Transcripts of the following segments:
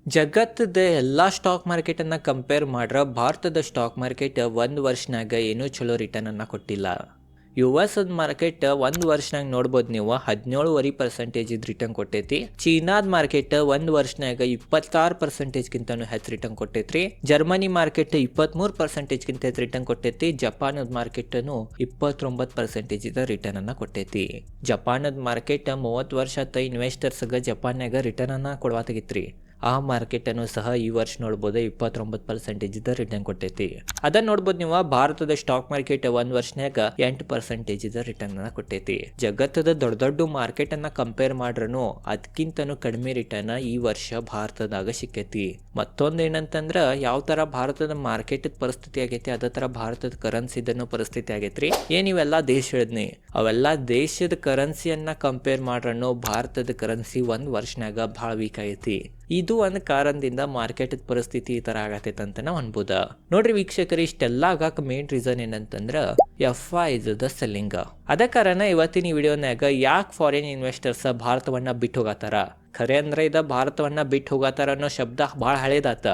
ಜಗತ್ತದ ಎಲ್ಲ stock ಮಾರ್ಕೆಟನ್ನು compare ಮಾಡ್ರೆ ಭಾರತದ ಸ್ಟಾಕ್ ಮಾರ್ಕೆಟ್ ಒಂದು ವರ್ಷನಾಗ ಏನೂ ಚಲೋ ರಿಟರ್ನನ್ನು ಕೊಟ್ಟಿಲ್ಲ. US ಮಾರ್ಕೆಟ್ ಒಂದು ವರ್ಷನಾಗ ನೋಡ್ಬೋದು ನೀವು 17.5% ರಿಟರ್ನ್ ಕೊಟ್ಟೈತಿ. ಚೀನಾದ ಮಾರ್ಕೆಟ್ ಒಂದು ವರ್ಷನಾಗ 26%ಗಿಂತನೂ ಹೆಚ್ಚು ರಿಟರ್ನ್ ಕೊಟ್ಟೈತ್ರಿ. ಜರ್ಮನಿ ಮಾರ್ಕೆಟ್ 23%ಗಿಂತ ಹೆಚ್ಚು ರಿಟರ್ನ್ ಕೊಟ್ಟೈತಿ. ಜಪಾನದ ಮಾರ್ಕೆಟ್ನು 29% ರಿಟರ್ನ್ ಅನ್ನ ಕೊಟ್ಟೈತಿ. ಜಪಾನದ ಮಾರ್ಕೆಟ್ 30 ವರ್ಷ ಆತ ಇನ್ವೆಸ್ಟರ್ಸ್ಗೆ ಜಪಾನ್ಯಾಗ ರಿಟರ್ನ್ ಅನ್ನ ಕೊಡವಾತಾಗಿತ್ರಿ. ಆ ಮಾರ್ಕೆಟನ್ನು ಸಹ ಈ ವರ್ಷ ನೋಡ್ಬೋದು 29% ರಿಟರ್ನ್ ಕೊಟ್ಟೈತಿ. ಅದನ್ನ ನೋಡ್ಬೋದು ನೀವು ಭಾರತದ ಸ್ಟಾಕ್ ಮಾರ್ಕೆಟ್ ಒಂದು ವರ್ಷನಾಗ 8% ರಿಟರ್ನ್ ಅನ್ನ ಕೊಟ್ಟೈತಿ. ಜಗತ್ತದ ದೊಡ್ಡ ದೊಡ್ಡ ಮಾರ್ಕೆಟ್ ಅನ್ನ ಕಂಪೇರ್ ಮಾಡ್ರೂ ಅದಕ್ಕಿಂತನೂ ಕಡಿಮೆ ರಿಟರ್ನ್ ಈ ವರ್ಷ ಭಾರತದಾಗ ಸಿಕ್ಕೈತಿ. ಮತ್ತೊಂದು ಏನಂತಂದ್ರ ಯಾವ ತರ ಭಾರತದ ಮಾರ್ಕೆಟ್ ಪರಿಸ್ಥಿತಿ ಆಗೈತಿ ಅದೇ ತರ ಭಾರತದ ಕರೆನ್ಸಿದನ್ನು ಪರಿಸ್ಥಿತಿ ಆಗೈತ್ರಿ. ಇವೆಲ್ಲ ದೇಶ ಹೇಳಿದ್ನಿ, ಅವೆಲ್ಲ ದೇಶದ ಕರೆನ್ಸಿಯನ್ನ ಕಂಪೇರ್ ಮಾಡ್ರೂ ಭಾರತದ ಕರೆನ್ಸಿ ಒಂದು ವರ್ಷನಾಗ ಬಹಳ ವೀಕ್ ಆಗೈತಿ. ಇದು ಒಂದು ಕಾರಣದಿಂದ ಮಾರ್ಕೆಟ್ ಪರಿಸ್ಥಿತಿ ಈ ತರ ಆಗತೈತೆ ಅಂತ ನಾವು ಅನ್ಬೋದ. ನೋಡ್ರಿ ವೀಕ್ಷಕರು, ಇಷ್ಟೆಲ್ಲ ಆಗಾಕ ಮೇನ್ ರೀಸನ್ ಏನಂತಂದ್ರ FIs ಸೆಲ್ಲಿಂಗ್. ಅದ ಕಾರಣ ಇವತ್ತಿನ ಈ ವಿಡಿಯೋನಾಗ ಯಾಕೆ ಫಾರಿನ್ ಇನ್ವೆಸ್ಟರ್ಸ್ ಭಾರತವನ್ನ ಬಿಟ್ಟು ಹೋಗತ್ತಾರ, ಖರೆ ಅಂದ್ರೆ ಇದ ಭಾರತವನ್ನ ಬಿಟ್ಟು ಹೋಗತ್ತಾರ ಅನ್ನೋ ಶಬ್ದ ಬಹಳ ಹಳೇದಾತ.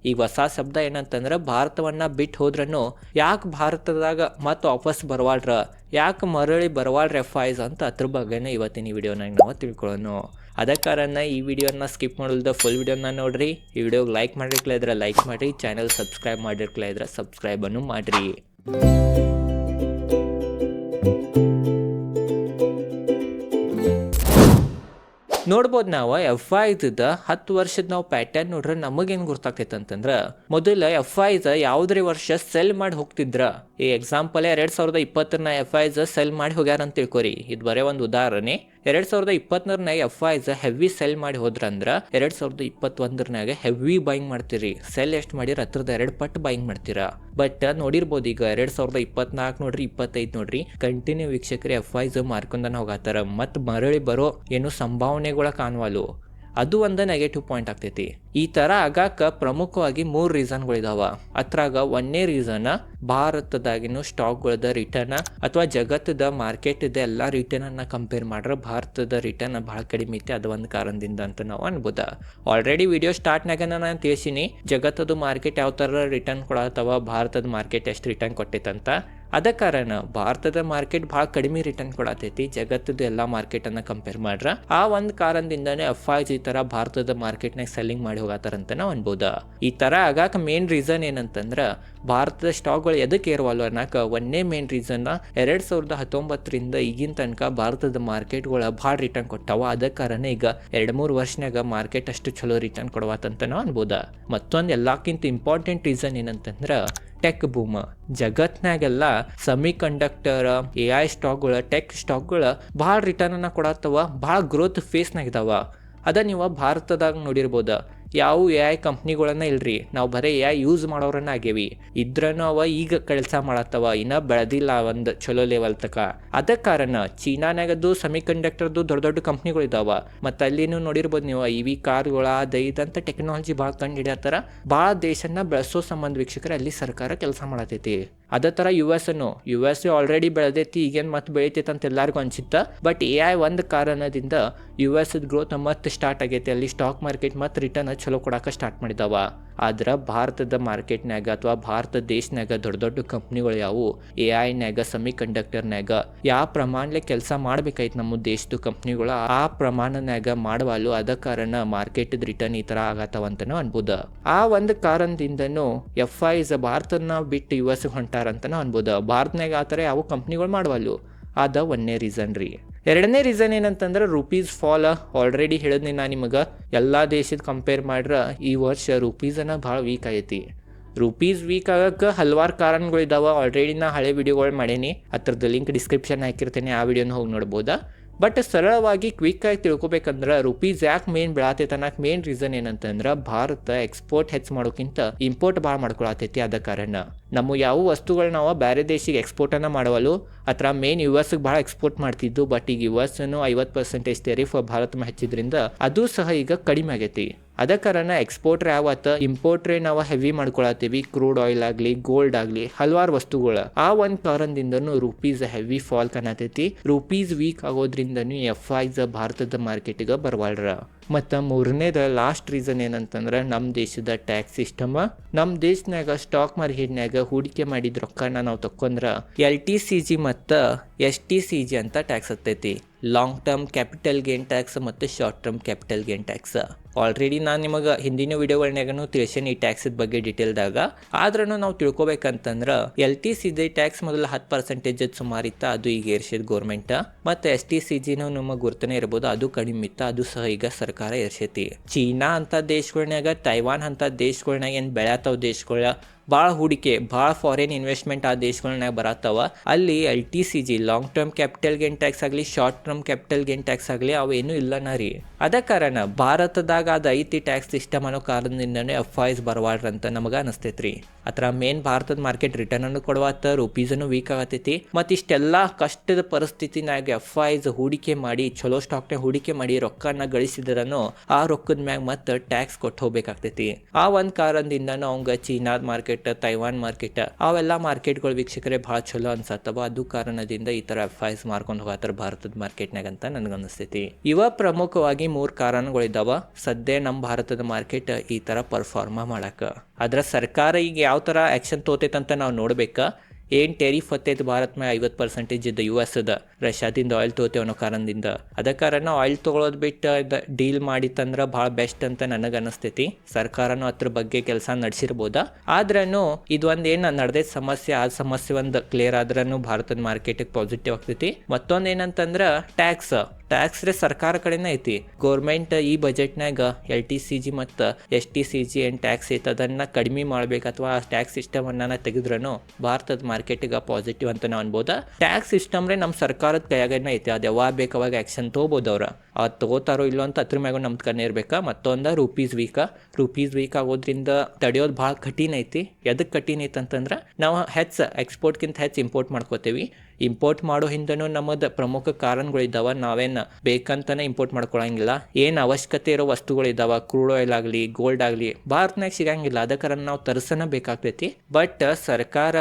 ಈಗ ಹೊಸ ಶಬ್ದ ಏನಂತಂದ್ರೆ ಭಾರತವನ್ನ ಬಿಟ್ಟು ಹೋದ್ರೂ ಯಾಕೆ ಭಾರತದಾಗ ಮತ್ತೆ ವಾಪಸ್ ಬರವಾಳ್ರ, ಯಾಕೆ ಮರಳಿ ಬರವಾಳ್ರ FIs ಅಂತ ಅದ್ರ ಬಗ್ಗೆನೇ ಇವತ್ತಿನ ಈ ವಿಡಿಯೋನಾಗ ನಾವು ತಿಳ್ಕೊಳ್ಳೋಣ. ಅದ ಕಾರಣ ಈ ವಿಡಿಯೋನ ಸ್ಕಿಪ್ ಮಾಡಲ್ದ ಫುಲ್ ವಿಡಿಯೋನ ನೋಡ್ರಿ. ಈ ವಿಡಿಯೋಗೆ ಲೈಕ್ ಮಾಡಿರ್ಕಲ ಇದ್ರೆ ಲೈಕ್ ಮಾಡ್ರಿ, ಚಾನಲ್ ಸಬ್ಸ್ಕ್ರೈಬ್ ಮಾಡಿರ್ಕಲ ಇದ್ರೆ ಸಬ್ಸ್ಕ್ರೈಬ್ ಅನ್ನು ಮಾಡ್ರಿ. ನೋಡ್ಬೋದು ನಾವು FIs 10 ವರ್ಷದ ನಾವು ಪ್ಯಾಟರ್ನ್ ನೋಡ್ರೆ ನಮಗೇನು ಗೊತ್ತಾಗ್ತೈತೆ ಅಂತಂದ್ರೆ, ಮೊದಲ FIs ಯಾವುದೇ ವರ್ಷ ಸೆಲ್ ಮಾಡಿ ಹೋಗ್ತಿದ್ರ. ಈ ಎಕ್ಸಾಂಪಲ್ 2020 FIs ಸೆಲ್ ಮಾಡಿ ಹೋಗ್ಯಾರ ಅಂತ ತಿಳ್ಕೊರಿ. ಇದು ಬರೇ ಒಂದು ಉದಾಹರಣೆ. 2020 FIs ಹೆವಿ ಸೆಲ್ ಮಾಡಿ ಹೋದ್ರಂದ್ರ 2021 ಹೆವಿ ಬೈಂಗ್ ಮಾಡ್ತೀರಿ. ಸೆಲ್ ಎಷ್ಟು ಮಾಡಿರ ಹತ್ರದ 2 ಪಟ್ಟು ಬೈಂಗ್ ಮಾಡ್ತೀರಾ. ಬಟ್ ನೋಡಿರ್ಬೋದು ಈಗ 2024 ನೋಡ್ರಿ 25 ನೋಡ್ರಿ ಕಂಟಿನ್ಯೂ ವೀಕ್ಷಕರಿ FIs ಮಾರ್ಕೊಂಡನ ಹೋಗತ್ತಾರ. ಮತ್ ಮರಳಿ ಬರೋ ಏನು ಸಂಭಾವನೆಗಳ ಕಾಣುವಲು, ಅದು ಒಂದು ನೆಗೆಟಿವ್ ಪಾಯಿಂಟ್ ಆಗ್ತೈತಿ. ಈ ತರ ಆಗಾಕ ಪ್ರಮುಖವಾಗಿ 3 ರೀಸನ್ಗಳಿದಾವ. ಅದ್ರಾಗ ಒಂದೇ ರೀಸನ್ ಭಾರತದಾಗಿನ ಸ್ಟಾಕ್ಗಳದ ರಿಟರ್ನ್ ಅಥವಾ ಜಗತ್ತದ ಮಾರ್ಕೆಟ್ ಇದೆ ಎಲ್ಲ ರಿಟರ್ನ್ ಅನ್ನ ಕಂಪೇರ್ ಮಾಡ್ರೆ ಭಾರತದ ರಿಟರ್ನ್ ಬಹಳ ಕಡಿಮೆ ಐತಿ. ಅದು ಒಂದು ಕಾರಣದಿಂದ ಅಂತ ನಾವು ಅನ್ಬೋದ. ಆಲ್ರೆಡಿ ವಿಡಿಯೋ ಸ್ಟಾರ್ಟ್ನಾಗ ನಾನು ತಿಳಿಸಿನಿ ಜಗತ್ತದ ಮಾರ್ಕೆಟ್ ಯಾವ ತರ ರಿಟರ್ನ್ ಕೊಡತ್ತವ, ಭಾರತದ ಮಾರ್ಕೆಟ್ ಎಷ್ಟು ರಿಟರ್ನ್ ಕೊಟ್ಟೈತಂತ. ಅದ ಕಾರಣ ಭಾರತದ ಮಾರ್ಕೆಟ್ ಬಹಳ ಕಡಿಮೆ ರಿಟರ್ನ್ ಕೊಡತೈತಿ ಜಗತ್ತದ ಎಲ್ಲಾ ಮಾರ್ಕೆಟ್ ಅನ್ನ ಕಂಪೇರ್ ಮಾಡ್ರ. ಆ ಒಂದು ಕಾರಣದಿಂದಾನೇ FIs ಈ ತರ ಭಾರತದ ಮಾರ್ಕೆಟ್ನಾಗ ಸೆಲ್ಲಿಂಗ್ ಮಾಡಿ ಹೋಗತ್ತಾರಂತ ನಾವು ಅನ್ಬೋದ. ಈ ತರ ಆಗಾಕ ಮೇನ್ ರೀಸನ್ ಏನಂತಂದ್ರ ಭಾರತದ ಸ್ಟಾಕ್ಗಳು ಎದಕ್ಕೆ ಏರ್ವಲ್ವ ಅನ್ನಕ ಒಂದೇ ಮೇನ್ ರೀಸನ್ 2019 ಈಗಿನ ತನಕ ಭಾರತದ ಮಾರ್ಕೆಟ್ಗಳು ಭಾಳ ರಿಟರ್ನ್ ಕೊಟ್ಟಾವ. ಅದ ಕಾರಣ ಈಗ 2-3 ವರ್ಷನಾಗ ಮಾರ್ಕೆಟ್ ಅಷ್ಟು ಚಲೋ ರಿಟರ್ನ್ ಕೊಡವತ್ತಂತ ನಾವು ಅನ್ಬೋದ. ಮತ್ತೊಂದು ಎಲ್ಲಕ್ಕಿಂತ ಇಂಪಾರ್ಟೆಂಟ್ ರೀಸನ್ ಏನಂತಂದ್ರ ಟೆಕ್ ಬೂಮ್. ಜಗತ್ನಾಗೆಲ್ಲ ಸೆಮಿ ಕಂಡಕ್ಟರ್ AI ಸ್ಟಾಕ್ಗಳು ಟೆಕ್ ಸ್ಟಾಕ್ಗಳು ಭಾಳ ರಿಟರ್ನ್ ಅನ್ನ ಕೊಡತ್ತವ, ಭಾಳ ಗ್ರೋತ್ ಫೇಸ್ನಾಗ ಇದಾವ. ಅದ ನೀವು ಭಾರತದಾಗ ನೋಡಿರ್ಬೋದ ಯಾವ AI ಕಂಪ್ನಿಗಳನ್ನ ಇಲ್ರಿ, ನಾವು ಬರೀ AI ಯೂಸ್ ಮಾಡೋರನ್ನ ಆಗೇವಿ. ಇದ್ರನು ಅವ ಈಗ ಕೆಲಸ ಮಾಡತ್ತವ, ಇನ್ನ ಬೆಳೆದಿಲ್ಲ ಒಂದು ಚಲೋ ಲೆವೆಲ್ ತಕ. ಅದ ಕಾರಣ ಚೀನಾನಾಗದ್ದು ಸೆಮಿ ಕಂಡಕ್ಟರ್ದು ದೊಡ್ಡ ದೊಡ್ಡ ಕಂಪ್ನಿಗಳು ಇದಾವ. ಮತ್ತು ಅಲ್ಲಿನೂ ನೋಡಿರ್ಬೋದು ನೀವು EV ಕಾರ್ಗಳ ಇದಂತ ಟೆಕ್ನಾಲಜಿ ಭಾಳ ಕಂಡು ಹಿಡಿಯತ್ತಾರ. ಭಾಳ ದೇಶನ ಬೆಳೆಸೋ ಸಂಬಂಧ ವೀಕ್ಷಕರ ಅಲ್ಲಿ ಸರ್ಕಾರ ಕೆಲಸ ಮಾಡತೈತಿ. ಅದೇ ಥರ US ಆಲ್ರೆಡಿ ಬೆಳೆದೈತಿ, ಈಗೇನು ಮತ್ತೆ ಬೆಳಿತೈತೆ ಅಂತ ಎಲ್ಲರಿಗೂ ಅನ್ಸಿತ್ತ. ಬಟ್ AI ಒಂದು ಕಾರಣದಿಂದ US ಗ್ರೋತ್ ಮತ್ತೆ ಸ್ಟಾರ್ಟ್ ಆಗೈತಿ. ಅಲ್ಲಿ ಸ್ಟಾಕ್ ಮಾರ್ಕೆಟ್ ಮತ್ತೆ ರಿಟರ್ನ್ ಚಲೋ ಕೊಡಾಕ ಸ್ಟಾರ್ಟ್ ಮಾಡಿದಾವ. ಆದ್ರೆ ಭಾರತದ ಮಾರ್ಕೆಟ್ನಾಗ ಅಥವಾ ಭಾರತ ದೇಶನಾಗ ದೊಡ್ಡ ದೊಡ್ಡ ಕಂಪ್ನಿಗಳು ಯಾವು AIನಾಗ ಸೆಮಿ ಕಂಡಕ್ಟರ್ನಾಗ ಯಾವ ಪ್ರಮಾಣಲೆ ಕೆಲಸ ಮಾಡ್ಬೇಕಾಯ್ತು ನಮ್ಮ ದೇಶದ ಕಂಪ್ನಿಗಳು ಆ ಪ್ರಮಾಣನಾಗ ಮಾಡವಲ್ಲು. ಅದ ಕಾರಣ ಮಾರ್ಕೆಟ್ ರಿಟರ್ನ್ ಈ ತರ ಆಗತ್ತವಂತನೂ ಅನ್ಬೋದ. ಆ ಒಂದು ಕಾರಣದಿಂದನೂ FIs ಭಾರತನ ಬಿಟ್ಟು US ಹೊಂಟಾರಂತನೂ ಅನ್ಬೋದ. ಭಾರತನಾಗ ಆ ಥರ ಯಾವ ಕಂಪ್ನಿಗಳು ಮಾಡವಲ್ಲು. ಅದ ಒಂದೇ ರೀಸನ್ ರೀ. ಎರಡನೇ ರೀಸನ್ ಏನಂತಂದ್ರೆ ರುಪೀಸ್ ಫಾಲ್. ಆಲ್ರೆಡಿ ಹೇಳಿದ್ನಿ ನಾ ನಿಮಗೆ, ಎಲ್ಲ ದೇಶದ ಕಂಪೇರ್ ಮಾಡ್ರೆ ಈ ವರ್ಷ ರುಪೀಸನ್ನ ಭಾಳ ವೀಕ್ ಆಗೈತಿ. ರುಪೀಸ್ ವೀಕ್ ಆಗಕ್ಕೆ ಹಲವಾರು ಕಾರಣಗಳಿದಾವ. ಆಲ್ರೆಡಿ ನಾ ಹಳೆ ವಿಡಿಯೋಗಳು ಮಾಡೀನಿ, ಅದ್ರದ್ದು ಲಿಂಕ್ ಡಿಸ್ಕ್ರಿಪ್ಷನ್ ಹಾಕಿರ್ತೇನೆ, ಆ ವಿಡಿಯೋನ ಹೋಗಿ ನೋಡ್ಬೋದಾ. ಬಟ್ ಸರಳವಾಗಿ ಕ್ವಿಕ್ಕಾಗಿ ತಿಳ್ಕೊಬೇಕಂದ್ರೆ ರುಪೀಸ್ ಯಾಕೆ ಮೇನ್ ಬೆಳತೈತೆ ಅನ್ನೋಕೆ ಮೇನ್ ರೀಸನ್ ಏನಂತಂದ್ರೆ ಭಾರತ ಎಕ್ಸ್ಪೋರ್ಟ್ ಹೆಚ್ಚು ಮಾಡೋಕ್ಕಿಂತ ಇಂಪೋರ್ಟ್ ಭಾಳ ಮಾಡ್ಕೊಳತೈತಿ. ಆದ ಕಾರಣ ನಮ್ಮ ಯಾವ ವಸ್ತುಗಳು ನಾವು ಬೇರೆ ದೇಶಿಗೆ ಎಕ್ಸ್ಪೋರ್ಟನ್ನು ಮಾಡವಲ್ಲು. ಅಥವಾ ಮೇನ್ US ಭಾಳ ಎಕ್ಸ್ಪೋರ್ಟ್ ಮಾಡ್ತಿದ್ದು. ಬಟ್ ಈಗ US 50% ಟೆರಿಫ್ ಭಾರತ ಹೆಚ್ಚಿದ್ರಿಂದ ಅದು ಸಹ ಈಗ ಕಡಿಮೆ ಆಗೈತಿ. ಅದ ಕಾರಣ ಎಕ್ಸ್ಪೋರ್ಟ್ರ್ ಯಾವತ್ತ ಇಂಪೋರ್ಟ್ರೇ ನಾವು ಹೆವಿ ಮಾಡ್ಕೊಳತ್ತೀವಿ, ಕ್ರೂಡ್ ಆಯಿಲ್ ಆಗಲಿ ಗೋಲ್ಡ್ ಆಗಲಿ ಹಲವಾರು ವಸ್ತುಗಳು. ಆ ಒಂದು ಕಾರಣದಿಂದನೂ ರುಪೀಸ್ ಹೆವಿ ಫಾಲ್ ಕಾಣತೈತಿ. ರುಪೀಸ್ ವೀಕ್ ಆಗೋದ್ರಿಂದನೂ FIs ಭಾರತದ ಮಾರ್ಕೆಟಿಗೆ ಬರವಾಳ್ರ. ಮತ್ತು ಮೂರನೇದ ಲಾಸ್ಟ್ ರೀಸನ್ ಏನಂತಂದ್ರೆ ನಮ್ಮ ದೇಶದ ಟ್ಯಾಕ್ಸ್ ಸಿಸ್ಟಮ್. ನಮ್ಮ ದೇಶನಾಗ ಸ್ಟಾಕ್ ಮಾರ್ಕೆಟ್ನಾಗ ಹೂಡಿಕೆ ಮಾಡಿದ ರೊಕ್ಕನ ನಾವು ತಕೊಂಡ್ರೆ LTCG ಮತ್ತು STCG ಅಂತ ಟ್ಯಾಕ್ಸ್ ಹತ್ತೈತಿ. Long term capital gain tax ಮತ್ತು short term capital gain tax. Already ನಾನು ನಿಮಗೆ ಹಿಂದಿನ ವಿಡಿಯೋಗಳನ್ನಾಗೂ ತಿಳಿಸೇನೆ ಈ ಟ್ಯಾಕ್ಸಿದ ಬಗ್ಗೆ ಡೀಟೇಲ್ದಾಗ. ಆದ್ರೂ ನಾವು ತಿಳ್ಕೊಬೇಕಂತಂದ್ರೆ LTCG ಟ್ಯಾಕ್ಸ್ ಮೊದಲು 10% ಸುಮಾರಿತ್ತ, ಅದು ಈಗ ಏರ್ಸಿದ ಗೌರ್ಮೆಂಟ್. ಮತ್ತು STCGನೂ ನಿಮಗೆ ಗುರ್ತನೇ ಇರ್ಬೋದು, ಅದು ಕಡಿಮೆ ಇತ್ತು, ಅದು ಸಹ ಈಗ ಸರ್ಕಾರ ಏರ್ಸೈತಿ. ಚೀನಾ ಅಂತ ದೇಶಗಳ್ನಾಗ, ತೈವಾನ್ ಅಂತ ದೇಶಗಳ್ನಾಗ ಏನು ಬೆಳೆಯತ್ತವ ದೇಶಗಳ ಭಾಳ ಹೂಡಿಕೆ, ಭಾಳ ಫಾರಿನ್ ಇನ್ವೆಸ್ಟ್ಮೆಂಟ್ ಆ ದೇಶಗಳ್ನಾಗ ಬರತ್ತವ. ಅಲ್ಲಿ LTCG long term capital gain tax ಆಗಲಿ short term capital gain tax ಆಗಲಿ ಅವೇನು ಇಲ್ಲನ ರೀ. ಅದ ಕಾರಣ ಭಾರತದಾಗ ಅದು ಐತಿ ಟ್ಯಾಕ್ಸ್ ಸಿಸ್ಟಮ್ ಅನ್ನೋ ಕಾರಣದಿಂದನೇ FIs ಬರವಾಡ್ರಂತ ನಮಗೆ ಅನಿಸ್ತೈತ್ರಿ. ಅದ್ರ ಮೇನ್ ಭಾರತದ ಮಾರ್ಕೆಟ್ ರಿಟರ್ನ್ ಅನ್ನು ಕೊಡುವತ್ತ, ರುಪೀಸನ್ನು ವೀಕ್ ಆಗತೈತಿ. ಮತ್ತು ಇಷ್ಟೆಲ್ಲ ಕಷ್ಟದ ಪರಿಸ್ಥಿತಿನಾಗ FIs ಹೂಡಿಕೆ ಮಾಡಿ ಚಲೋ ಸ್ಟಾಕ್ನ ಹೂಡಿಕೆ ಮಾಡಿ ರೊಕ್ಕನ ಗಳಿಸಿದ್ರನು ಆ ರೊಕ್ಕದ ಮ್ಯಾಗ ಮತ್ತೆ ಟ್ಯಾಕ್ಸ್ ಕೊಟ್ಟು ಹೋಗ್ಬೇಕಾಗ್ತೈತಿ. ಆ ಒಂದು ಕಾರಣದಿಂದ ಅವಂಗ ಚೀನಾದ ಮಾರ್ಕೆಟ್, ತೈವಾನ್ ಮಾರ್ಕೆಟ್ ಅವೆಲ್ಲ ಮಾರ್ಕೆಟ್ಗಳು ವೀಕ್ಷಕರೇ ಭಾಳ ಚಲೋ ಅನ್ಸತ್ತವ. ಅದು ಕಾರಣದಿಂದ ಈ ಥರ FIs ಮಾರ್ಕೊಂಡು ಹೋಗತ್ತಾರ ಭಾರತದ ಮಾರ್ಕೆಟ್ನಾಗ ಅಂತ ನನಗನ್ನಿಸ್ತೈತಿ. ಇವ ಪ್ರಮುಖವಾಗಿ 3 ಕಾರಣಗಳಿದ್ದಾವ ಸದ್ಯ ನಮ್ಮ ಭಾರತದ ಮಾರ್ಕೆಟ್ ಈ ಥರ ಪರ್ಫಾರ್ಮ ಮಾಡಕ್ಕೆ. ಅದರ ಸರ್ಕಾರ ಈಗ ಯಾವ ಥರ ಆ್ಯಕ್ಷನ್ ತೋತೈತಂತ ನಾವು ನೋಡ್ಬೇಕಾ. ಏನು ಟೆರಿಫ್ ಹತ್ತೈತೆ ಭಾರತ ಮ್ಯಾಗ 50% ಇದ್ದ US ರಷ್ಯಾದಿಂದ ಆಯಿಲ್ ತೊಗೋತೇವೆ ಅನ್ನೋ ಕಾರಣದಿಂದ. ಅದ ಕಾರಣ ಆಯಿಲ್ ತೊಗೊಳೋದು ಬಿಟ್ಟು ಡೀಲ್ ಮಾಡಿತ್ತಂದ್ರೆ ಭಾಳ ಬೆಸ್ಟ್ ಅಂತ ನನಗೆ ಅನಿಸ್ತೈತಿ. ಸರ್ಕಾರನೂ ಅದ್ರ ಬಗ್ಗೆ ಕೆಲಸ ನಡೆಸಿರ್ಬೋದಾ. ಆದ್ರೂ ಇದೊಂದು ಏನು ನಡೆದೈತೆ ಸಮಸ್ಯೆ, ಆ ಸಮಸ್ಯೆ ಒಂದು ಕ್ಲಿಯರ್ ಆದ್ರೂ ಭಾರತದ ಮಾರ್ಕೆಟಿಗೆ ಪಾಸಿಟಿವ್ ಆಗ್ತೈತಿ. ಮತ್ತೊಂದು ಏನಂತಂದ್ರೆ ಟ್ಯಾಕ್ಸ್ ರೇ ಸರ್ಕಾರ ಕಡೆನೇ ಐತಿ. ಗೌರ್ಮೆಂಟ್ ಈ ಬಜೆಟ್ನಾಗ LTCG ಮತ್ತು STCG ಏನು ಟ್ಯಾಕ್ಸ್ ಐತೆ ಅದನ್ನು ಕಡಿಮೆ ಮಾಡ್ಬೇಕು, ಅಥವಾ ಆ ಟ್ಯಾಕ್ಸ್ ಸಿಸ್ಟಮನ್ನು ತೆಗೆದ್ರೂ ಭಾರತದ ಮಾರ್ಕೆಟಿಗೆ ಪಾಸಿಟಿವ್ ಅಂತ ನಾವು ಅನ್ಬೋದ. ಟ್ಯಾಕ್ಸ್ ಸಿಸ್ಟಮ್ರೇ ನಮ್ಮ ಸರ್ಕಾರದ ಕೈಯಾಗನೇ ಐತಿ. ಅದು ಯಾವಾಗ ಬೇಕಾವಾಗ ಆ್ಯಕ್ಷನ್ ತೊಗೋಬೋದು ಅವ್ರು. ಅದು ತೊಗೋತಾರೋ ಇಲ್ಲೋ ಅಂತ ಅದ್ರ ಮ್ಯಾಗ ನಮ್ದು ಕಣ್ಣು ಇರ್ಬೇಕಾ. ಮತ್ತೊಂದು ರುಪೀಸ್ ವೀಕ್ ಆಗೋದ್ರಿಂದ ತಡೆಯೋದು ಭಾಳ ಕಠಿಣ ಐತಿ. ಎದಕ್ಕೆ ಕಠಿಣ ಐತೆ ಅಂತಂದ್ರೆ ನಾವು ಎಕ್ಸ್ಪೋರ್ಟ್ಗಿಂತ ಹೆಚ್ಚು ಇಂಪೋರ್ಟ್ ಮಾಡ್ಕೋತೀವಿ. ಇಂಪೋರ್ಟ್ ಮಾಡೋ ಹಿಂದನೂ ನಮ್ಮದು ಪ್ರಮುಖ ಕಾರಣಗಳಿದ್ದಾವೆ. ನಾವೇನು ಬೇಕಂತಲೇ ಇಂಪೋರ್ಟ್ ಮಾಡ್ಕೊಳಂಗಿಲ್ಲ. ಏನು ಅವಶ್ಯಕತೆ ಇರೋ ವಸ್ತುಗಳಿದ್ದಾವೆ, ಕ್ರೂಡ್ ಆಯಿಲ್ ಆಗಲಿ ಗೋಲ್ಡ್ ಆಗಲಿ ಭಾರತನಾಗ ಸಿಗಂಗಿಲ್ಲ. ಅದ ಕಾರಣ ನಾವು ತರಿಸನ ಬೇಕಾಗ್ತೈತಿ. ಬಟ್ ಸರ್ಕಾರ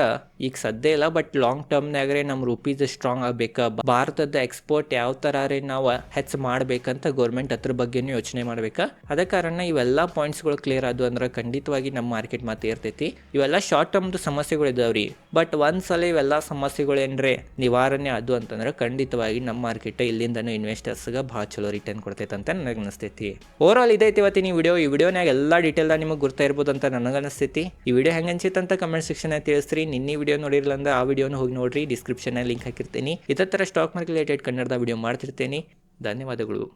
ಈಗ ಸದ್ಯ ಇಲ್ಲ, ಬಟ್ ಲಾಂಗ್ ಟರ್ಮ್ನಾಗ್ರೆ ನಮ್ಮ ರುಪೀಸ್ ಸ್ಟ್ರಾಂಗ್ ಆಗಬೇಕು, ಭಾರತದ ಎಕ್ಸ್ಪೋರ್ಟ್ ಯಾವ ಥರ ನಾವು ಹೆಚ್ಚು ಮಾಡ್ಬೇಕಂತ ಗೌರ್ಮೆಂಟ್ ಅದ್ರ ಬಗ್ಗೆನೂ ಯೋಚನೆ ಮಾಡ್ಬೇಕಾ. ಅದ ಕಾರಣ ಇವೆಲ್ಲ ಪಾಯಿಂಟ್ಸ್ಗಳು ಕ್ಲಿಯರ್ ಆದವು ಅಂದ್ರೆ ಖಂಡಿತವಾಗಿ ನಮ್ಮ ಮಾರ್ಕೆಟ್ ಮತ್ತೆ ಇರ್ತೈತಿ. ಇವೆಲ್ಲ ಶಾರ್ಟ್ ಟರ್ಮ್ದು ಸಮಸ್ಯೆಗಳು ಇದಾವ್ರಿ. ಬಟ್ ಒಂದ್ಸಲ ಇವೆಲ್ಲ ಸಮಸ್ಯೆಗಳು ಏನ್ರೆ ನಿವಾರಣೆ ಅದು ಅಂತಂದ್ರೆ ಖಂಡಿತವಾಗಿ ನಮ್ಮ ಮಾರ್ಕೆಟ್ ಇಲ್ಲಿಂದನೂ ಇನ್ವೆಸ್ಟರ್ಸ್ಗೆ ಭಾಳ ಚಲೋ ರಿಟರ್ನ್ ಕೊಡ್ತೈತೆ ಅಂತ ನನಗೆ ಅನಿಸ್ತೈತಿ. ಓವರ್ ಆಲ್ ಇದೈತಿ ಇವತ್ತಿನ ಈ ವಿಡಿಯೋನಾಗ ಎಲ್ಲ ಡೀಟೇಲ್ನ ನಿಮಗೆ ಗುರ್ತಾ ಇರ್ಬೋದು ಅಂತ ನನಗೆ ಅನಿಸ್ತೈತಿ. ಈ ವಿಡಿಯೋ ಹೆಂಗೆ ಅನ್ಸಿತ್ತು ಅಂತ ಕಮೆಂಟ್ ಸೆಕ್ಷನ್ ತಿಳಿಸ್ರಿ. ನಿನ್ನೆ ವಿಡಿಯೋ ನೋಡಿರಲ್ಲ ಅಂದ್ರೆ ಆ ವಿಡಿಯೋನ ಹೋಗಿ ನೋಡ್ರಿ, ಡಿಸ್ಕ್ರಿಪ್ಷನಲ್ಲಿ ಲಿಂಕ್ ಹಾಕಿರ್ತೀನಿ. ಇದೇ ಥರ ಸ್ಟಾಕ್ ಮಾರ್ಕೆಟ್ ರಿಲೇಟೆಡ್ ಕನ್ನಡದ ವಿಡಿಯೋ ಮಾಡ್ತಿರ್ತೀನಿ. ಧನ್ಯವಾದಗಳು.